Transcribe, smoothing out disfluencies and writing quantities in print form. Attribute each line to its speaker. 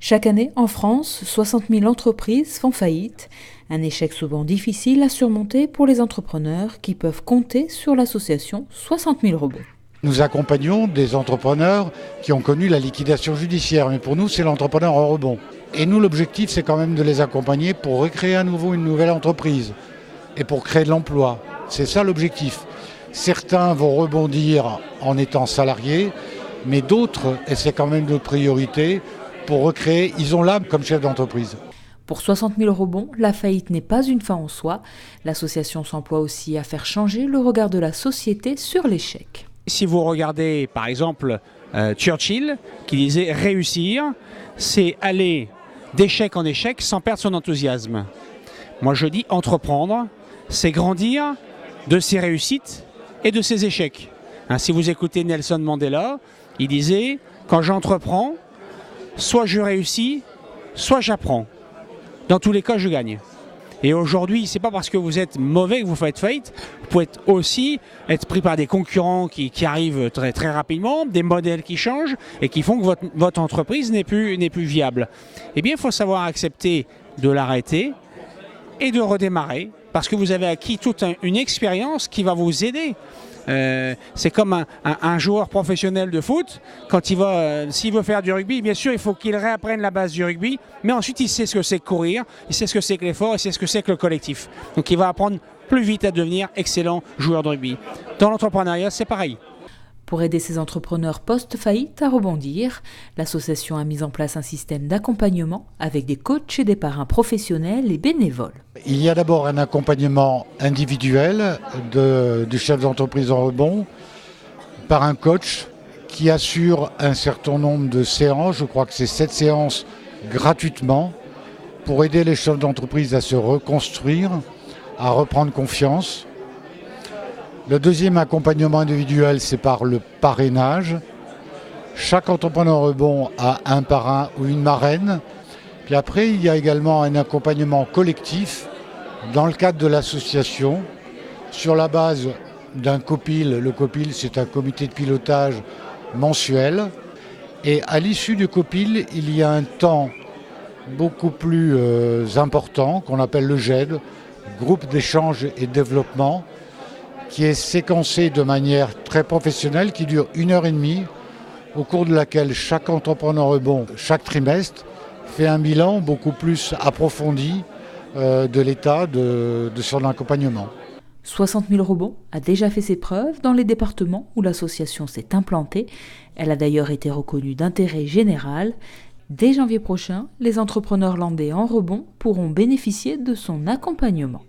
Speaker 1: Chaque année, en France, 60 000 entreprises font faillite, un échec souvent difficile à surmonter pour les entrepreneurs qui peuvent compter sur l'association 60 000 rebonds.
Speaker 2: Nous accompagnons des entrepreneurs qui ont connu la liquidation judiciaire, mais pour nous, c'est l'entrepreneur en rebond. Et nous, l'objectif, c'est quand même de les accompagner pour recréer à nouveau une nouvelle entreprise et pour créer de l'emploi. C'est ça l'objectif. Certains vont rebondir en étant salariés, mais d'autres, et c'est quand même notre priorité, pour recréer, ils ont l'âme comme chef d'entreprise.
Speaker 1: Pour 60 000 rebonds, la faillite n'est pas une fin en soi. L'association s'emploie aussi à faire changer le regard de la société sur l'échec.
Speaker 3: Si vous regardez par exemple Churchill qui disait réussir, c'est aller d'échec en échec sans perdre son enthousiasme. Moi je dis entreprendre, c'est grandir de ses réussites et de ses échecs. Si vous écoutez Nelson Mandela, il disait quand j'entreprends, soit je réussis, soit j'apprends. Dans tous les cas, je gagne. Et aujourd'hui, c'est pas parce que vous êtes mauvais que vous faites faillite. Vous pouvez aussi être pris par des concurrents qui arrivent très, très rapidement, des modèles qui changent et qui font que votre entreprise n'est plus viable. Eh bien, il faut savoir accepter de l'arrêter et de redémarrer parce que vous avez acquis toute une expérience qui va vous aider. C'est comme un joueur professionnel de foot, quand s'il veut faire du rugby, bien sûr il faut qu'il réapprenne la base du rugby, mais ensuite il sait ce que c'est que courir, il sait ce que c'est que l'effort, il sait ce que c'est que le collectif. Donc il va apprendre plus vite à devenir excellent joueur de rugby. Dans l'entrepreneuriat, c'est pareil.
Speaker 1: Pour aider ces entrepreneurs post-faillite à rebondir, l'association a mis en place un système d'accompagnement avec des coachs et des parrains professionnels et bénévoles.
Speaker 2: Il y a d'abord un accompagnement individuel du chef d'entreprise en rebond par un coach qui assure un certain nombre de séances, je crois que c'est 7 séances gratuitement, pour aider les chefs d'entreprise à se reconstruire, à reprendre confiance. Le deuxième accompagnement individuel, c'est par le parrainage. Chaque entrepreneur rebond a un parrain ou une marraine. Puis après, il y a également un accompagnement collectif dans le cadre de l'association sur la base d'un COPIL. Le COPIL, c'est un comité de pilotage mensuel. Et à l'issue du COPIL, il y a un temps beaucoup plus important qu'on appelle le GED, groupe d'échange et de développement, qui est séquencé de manière très professionnelle, qui dure 1h30, au cours de laquelle chaque entrepreneur rebond, chaque trimestre, fait un bilan beaucoup plus approfondi de l'état de son accompagnement.
Speaker 1: 60 000 rebonds a déjà fait ses preuves dans les départements où l'association s'est implantée. Elle a d'ailleurs été reconnue d'intérêt général. Dès janvier prochain, les entrepreneurs landais en rebond pourront bénéficier de son accompagnement.